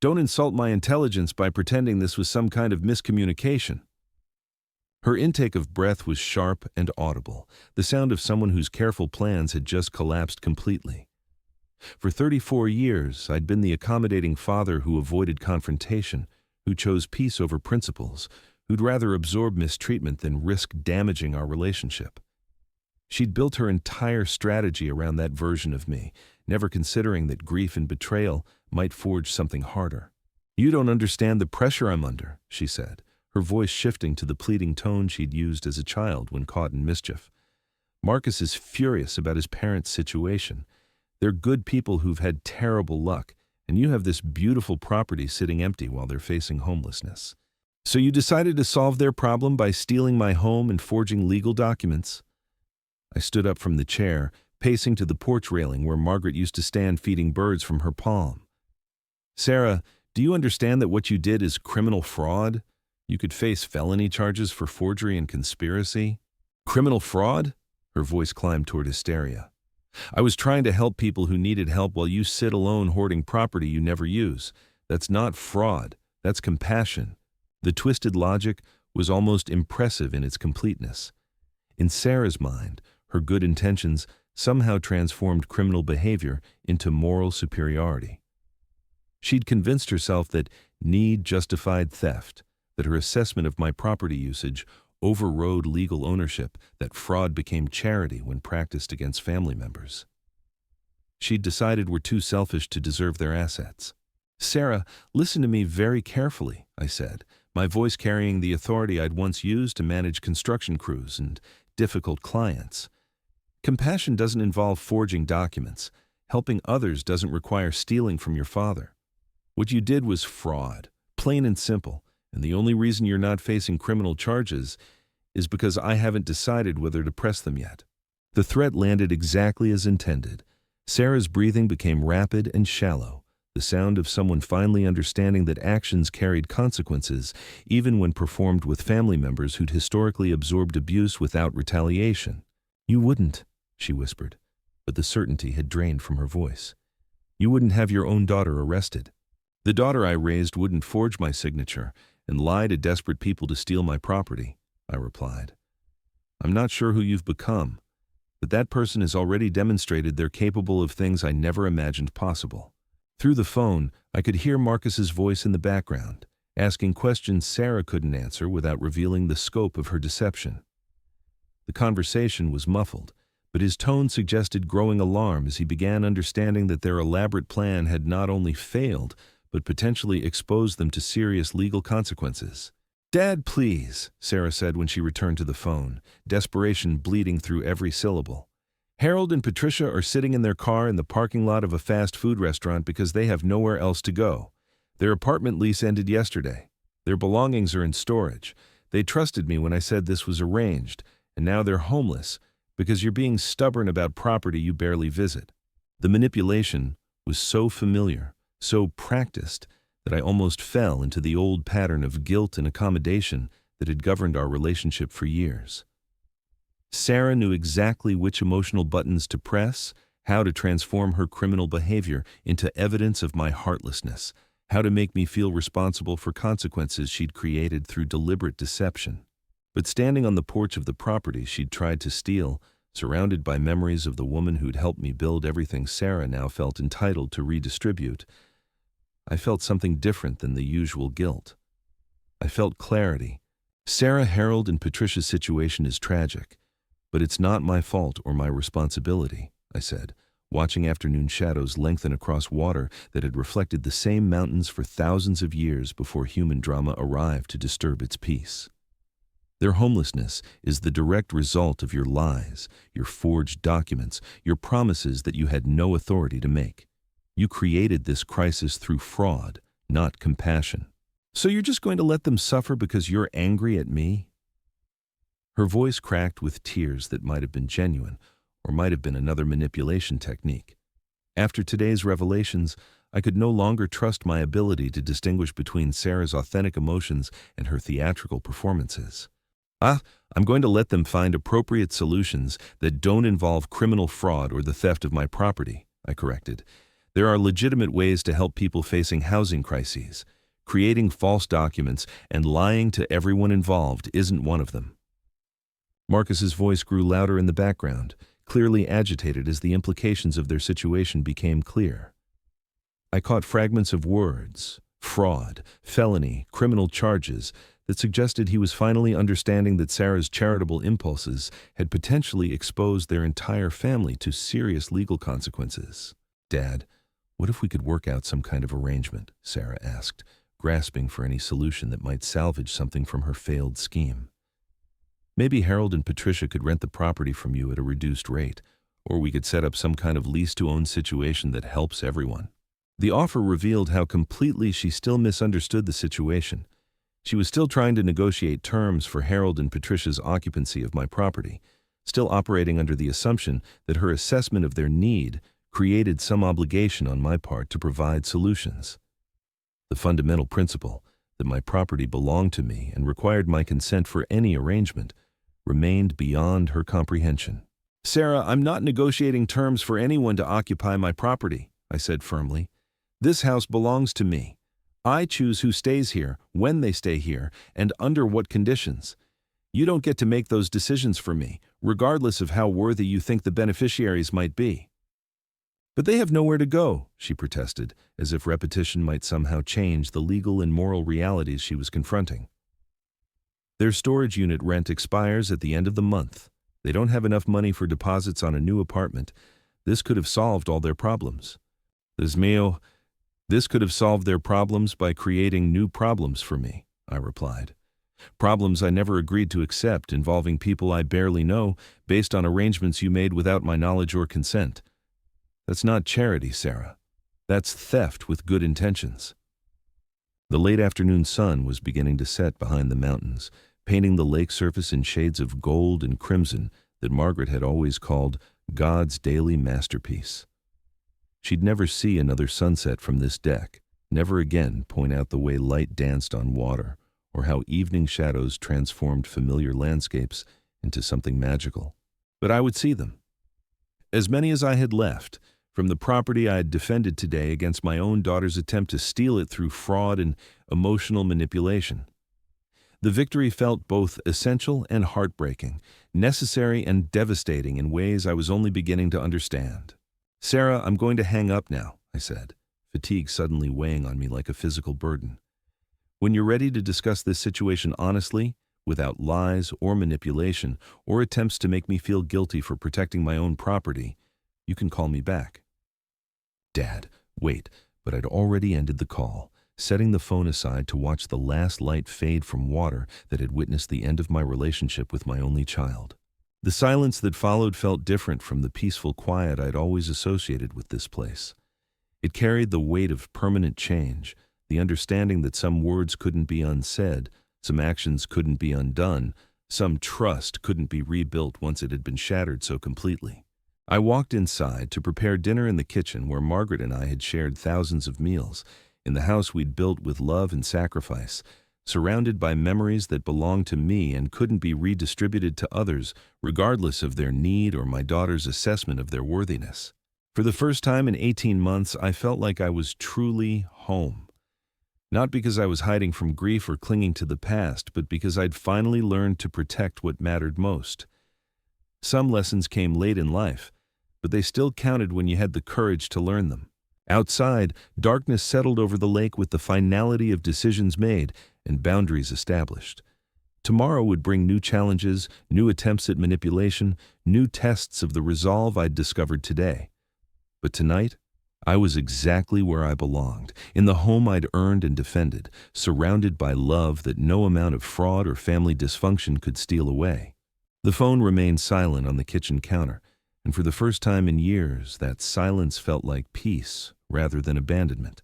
Don't insult my intelligence by pretending this was some kind of miscommunication. Her intake of breath was sharp and audible, the sound of someone whose careful plans had just collapsed completely. For 34 years, I'd been the accommodating father who avoided confrontation, who chose peace over principles, who'd rather absorb mistreatment than risk damaging our relationship. She'd built her entire strategy around that version of me, never considering that grief and betrayal might forge something harder. You don't understand the pressure I'm under, she said, her voice shifting to the pleading tone she'd used as a child when caught in mischief. Marcus is furious about his parents' situation. They're good people who've had terrible luck, and you have this beautiful property sitting empty while they're facing homelessness. So you decided to solve their problem by stealing my home and forging legal documents? I stood up from the chair, pacing to the porch railing where Margaret used to stand feeding birds from her palm. Sarah, do you understand that what you did is criminal fraud? You could face felony charges for forgery and conspiracy. Criminal fraud? Her voice climbed toward hysteria. I was trying to help people who needed help while you sit alone hoarding property you never use. That's not fraud. That's compassion. The twisted logic was almost impressive in its completeness. In Sarah's mind, her good intentions somehow transformed criminal behavior into moral superiority. She'd convinced herself that need justified theft, that her assessment of my property usage overrode legal ownership, that fraud became charity when practiced against family members. She'd decided we're too selfish to deserve their assets. Sarah, listen to me very carefully, I said, my voice carrying the authority I'd once used to manage construction crews and difficult clients. Compassion doesn't involve forging documents. Helping others doesn't require stealing from your father. What you did was fraud, plain and simple, and the only reason you're not facing criminal charges is because I haven't decided whether to press them yet. The threat landed exactly as intended. Sarah's breathing became rapid and shallow, the sound of someone finally understanding that actions carried consequences, even when performed with family members who'd historically absorbed abuse without retaliation. You wouldn't, she whispered, but the certainty had drained from her voice. You wouldn't have your own daughter arrested. The daughter I raised wouldn't forge my signature and lie to desperate people to steal my property, I replied. I'm not sure who you've become, but that person has already demonstrated they're capable of things I never imagined possible. Through the phone, I could hear Marcus's voice in the background, asking questions Sarah couldn't answer without revealing the scope of her deception. The conversation was muffled, but his tone suggested growing alarm as he began understanding that their elaborate plan had not only failed, but potentially exposed them to serious legal consequences. Dad, please, Sarah said when she returned to the phone, desperation bleeding through every syllable. Harold and Patricia are sitting in their car in the parking lot of a fast food restaurant because they have nowhere else to go. Their apartment lease ended yesterday. Their belongings are in storage. They trusted me when I said this was arranged, and now they're homeless because you're being stubborn about property you barely visit. The manipulation was so familiar, so practiced, that I almost fell into the old pattern of guilt and accommodation that had governed our relationship for years. Sarah knew exactly which emotional buttons to press, how to transform her criminal behavior into evidence of my heartlessness, how to make me feel responsible for consequences she'd created through deliberate deception. But standing on the porch of the property she'd tried to steal, surrounded by memories of the woman who'd helped me build everything Sarah now felt entitled to redistribute, I felt something different than the usual guilt. I felt clarity. Sarah, Harold, and Patricia's situation is tragic, but it's not my fault or my responsibility, I said, watching afternoon shadows lengthen across water that had reflected the same mountains for thousands of years before human drama arrived to disturb its peace. Their homelessness is the direct result of your lies, your forged documents, your promises that you had no authority to make. You created this crisis through fraud, not compassion. So you're just going to let them suffer because you're angry at me? Her voice cracked with tears that might have been genuine, or might have been another manipulation technique. After today's revelations, I could no longer trust my ability to distinguish between Sarah's authentic emotions and her theatrical performances. I'm going to let them find appropriate solutions that don't involve criminal fraud or the theft of my property, I corrected. There are legitimate ways to help people facing housing crises. Creating false documents and lying to everyone involved isn't one of them. Marcus's voice grew louder in the background, clearly agitated as the implications of their situation became clear. I caught fragments of words, fraud, felony, criminal charges, that suggested he was finally understanding that Sarah's charitable impulses had potentially exposed their entire family to serious legal consequences. "Dad, what if we could work out some kind of arrangement?" Sarah asked, grasping for any solution that might salvage something from her failed scheme. "Maybe Harold and Patricia could rent the property from you at a reduced rate, or we could set up some kind of lease-to-own situation that helps everyone." The offer revealed how completely she still misunderstood the situation. She was still trying to negotiate terms for Harold and Patricia's occupancy of my property, still operating under the assumption that her assessment of their need created some obligation on my part to provide solutions. The fundamental principle that my property belonged to me and required my consent for any arrangement remained beyond her comprehension. "Sarah, I'm not negotiating terms for anyone to occupy my property," I said firmly. "This house belongs to me. I choose who stays here, when they stay here, and under what conditions. You don't get to make those decisions for me, regardless of how worthy you think the beneficiaries might be." "But they have nowhere to go," she protested, as if repetition might somehow change the legal and moral realities she was confronting. "Their storage unit rent expires at the end of the month. They don't have enough money for deposits on a new apartment. This could have solved all their problems. This could have solved their problems by creating new problems for me," I replied. "Problems I never agreed to accept, involving people I barely know, based on arrangements you made without my knowledge or consent. That's not charity, Sarah. That's theft with good intentions." The late afternoon sun was beginning to set behind the mountains, painting the lake surface in shades of gold and crimson that Margaret had always called God's daily masterpiece. She'd never see another sunset from this deck, never again point out the way light danced on water, or how evening shadows transformed familiar landscapes into something magical. But I would see them. As many as I had left, from the property I had defended today against my own daughter's attempt to steal it through fraud and emotional manipulation. The victory felt both essential and heartbreaking, necessary and devastating in ways I was only beginning to understand. "Sarah, I'm going to hang up now," I said, fatigue suddenly weighing on me like a physical burden. "When you're ready to discuss this situation honestly, without lies or manipulation or attempts to make me feel guilty for protecting my own property, you can call me back." "Dad, wait," but I'd already ended the call, setting the phone aside to watch the last light fade from water that had witnessed the end of my relationship with my only child. The silence that followed felt different from the peaceful quiet I'd always associated with this place. It carried the weight of permanent change, the understanding that some words couldn't be unsaid, some actions couldn't be undone, some trust couldn't be rebuilt once it had been shattered so completely. I walked inside to prepare dinner in the kitchen where Margaret and I had shared thousands of meals, in the house we'd built with love and sacrifice, surrounded by memories that belonged to me and couldn't be redistributed to others, regardless of their need or my daughter's assessment of their worthiness. For the first time in 18 months, I felt like I was truly home. Not because I was hiding from grief or clinging to the past, but because I'd finally learned to protect what mattered most. Some lessons came late in life, but they still counted when you had the courage to learn them. Outside, darkness settled over the lake with the finality of decisions made and boundaries established. Tomorrow would bring new challenges, new attempts at manipulation, new tests of the resolve I'd discovered today. But tonight, I was exactly where I belonged, in the home I'd earned and defended, surrounded by love that no amount of fraud or family dysfunction could steal away. The phone remained silent on the kitchen counter, and for the first time in years, that silence felt like peace rather than abandonment.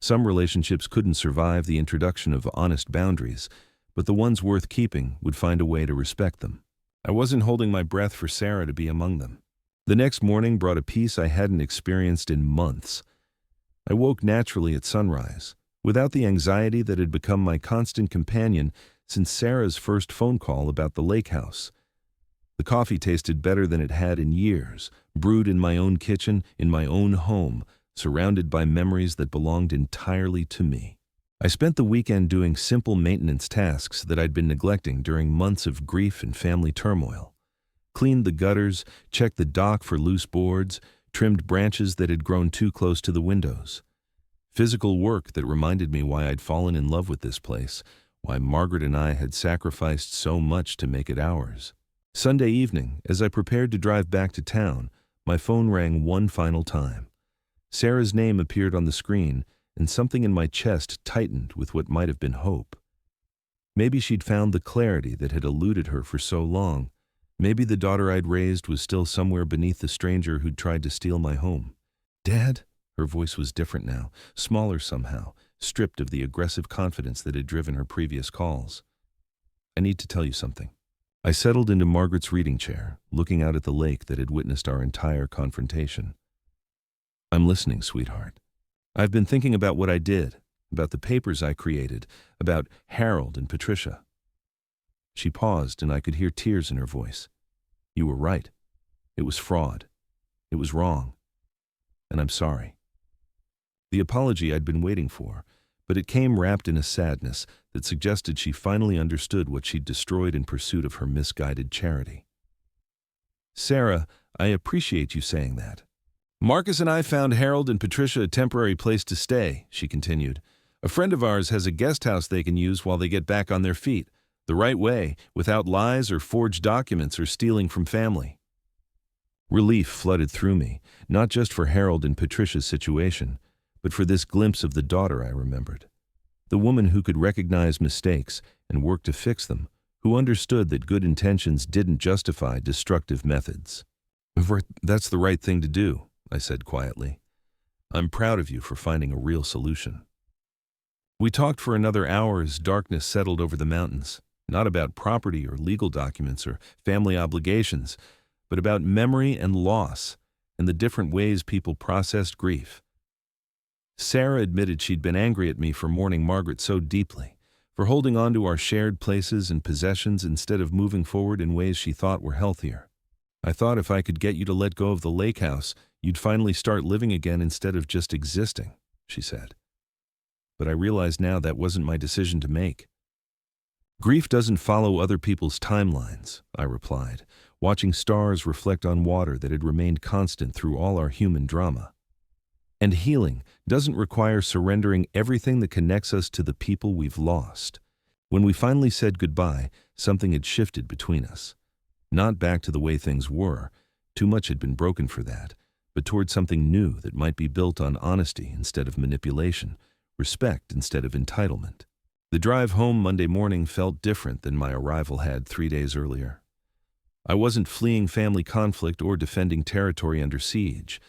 Some relationships couldn't survive the introduction of honest boundaries, but the ones worth keeping would find a way to respect them. I wasn't holding my breath for Sarah to be among them. The next morning brought a peace I hadn't experienced in months. I woke naturally at sunrise, without the anxiety that had become my constant companion since Sarah's first phone call about the lake house. The coffee tasted better than it had in years, brewed in my own kitchen, in my own home, surrounded by memories that belonged entirely to me. I spent the weekend doing simple maintenance tasks that I'd been neglecting during months of grief and family turmoil. Cleaned the gutters, checked the dock for loose boards, trimmed branches that had grown too close to the windows. Physical work that reminded me why I'd fallen in love with this place, why Margaret and I had sacrificed so much to make it ours. Sunday evening, as I prepared to drive back to town, my phone rang one final time. Sarah's name appeared on the screen, and something in my chest tightened with what might have been hope. Maybe she'd found the clarity that had eluded her for so long. Maybe the daughter I'd raised was still somewhere beneath the stranger who'd tried to steal my home. "Dad?" Her voice was different now, smaller somehow, stripped of the aggressive confidence that had driven her previous calls. "I need to tell you something." I settled into Margaret's reading chair, looking out at the lake that had witnessed our entire confrontation. "I'm listening, sweetheart. I've been thinking about what I did, about the papers I created, about Harold and Patricia." She paused, and I could hear tears in her voice. "You were right. It was fraud. It was wrong. And I'm sorry." The apology I'd been waiting for, but it came wrapped in a sadness that suggested she finally understood what she'd destroyed in pursuit of her misguided charity. "Sarah, I appreciate you saying that. Marcus and I found Harold and Patricia a temporary place to stay," she continued. "A friend of ours has a guest house they can use while they get back on their feet, the right way, without lies or forged documents or stealing from family." Relief flooded through me, not just for Harold and Patricia's situation, but for this glimpse of the daughter I remembered. The woman who could recognize mistakes and work to fix them, who understood that good intentions didn't justify destructive methods. "That's the right thing to do," I said quietly. "I'm proud of you for finding a real solution." We talked for another hour as darkness settled over the mountains, not about property or legal documents or family obligations, but about memory and loss and the different ways people processed grief. Sarah admitted she'd been angry at me for mourning Margaret so deeply, for holding on to our shared places and possessions instead of moving forward in ways she thought were healthier. "I thought if I could get you to let go of the lake house, you'd finally start living again instead of just existing," she said. But I realized now that wasn't my decision to make. "Grief doesn't follow other people's timelines," I replied, watching stars reflect on water that had remained constant through all our human drama. "And healing doesn't require surrendering everything that connects us to the people we've lost." When we finally said goodbye, something had shifted between us. Not back to the way things were, too much had been broken for that, but toward something new that might be built on honesty instead of manipulation, respect instead of entitlement. The drive home Monday morning felt different than my arrival had 3 days earlier. I wasn't fleeing family conflict or defending territory under siege.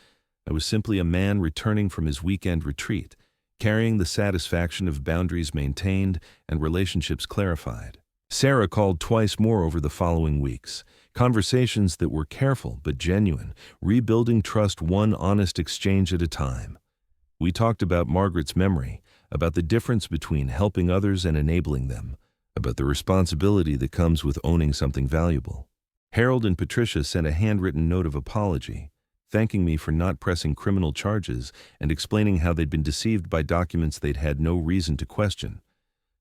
I was simply a man returning from his weekend retreat, carrying the satisfaction of boundaries maintained and relationships clarified. Sarah called twice more over the following weeks, conversations that were careful but genuine, rebuilding trust one honest exchange at a time. We talked about Margaret's memory, about the difference between helping others and enabling them, about the responsibility that comes with owning something valuable. Harold and Patricia sent a handwritten note of apology, thanking me for not pressing criminal charges and explaining how they'd been deceived by documents they'd had no reason to question.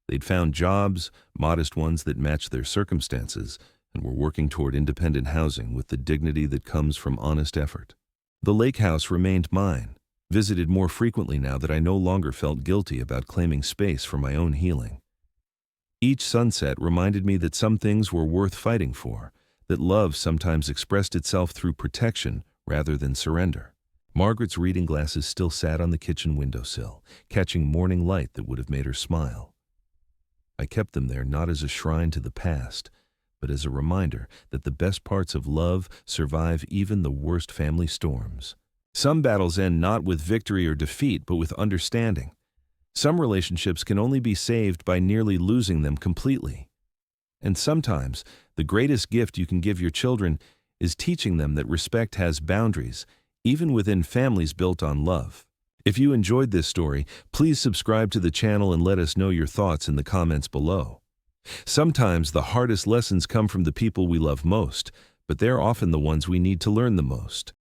They'd found jobs, modest ones that matched their circumstances, and were working toward independent housing with the dignity that comes from honest effort. The lake house remained mine, visited more frequently now that I no longer felt guilty about claiming space for my own healing. Each sunset reminded me that some things were worth fighting for, that love sometimes expressed itself through protection rather than surrender. Margaret's reading glasses still sat on the kitchen windowsill, catching morning light that would have made her smile. I kept them there not as a shrine to the past, but as a reminder that the best parts of love survive even the worst family storms. Some battles end not with victory or defeat, but with understanding. Some relationships can only be saved by nearly losing them completely. And sometimes, the greatest gift you can give your children is teaching them that respect has boundaries, even within families built on love. If you enjoyed this story, please subscribe to the channel and let us know your thoughts in the comments below. Sometimes the hardest lessons come from the people we love most, but they're often the ones we need to learn the most.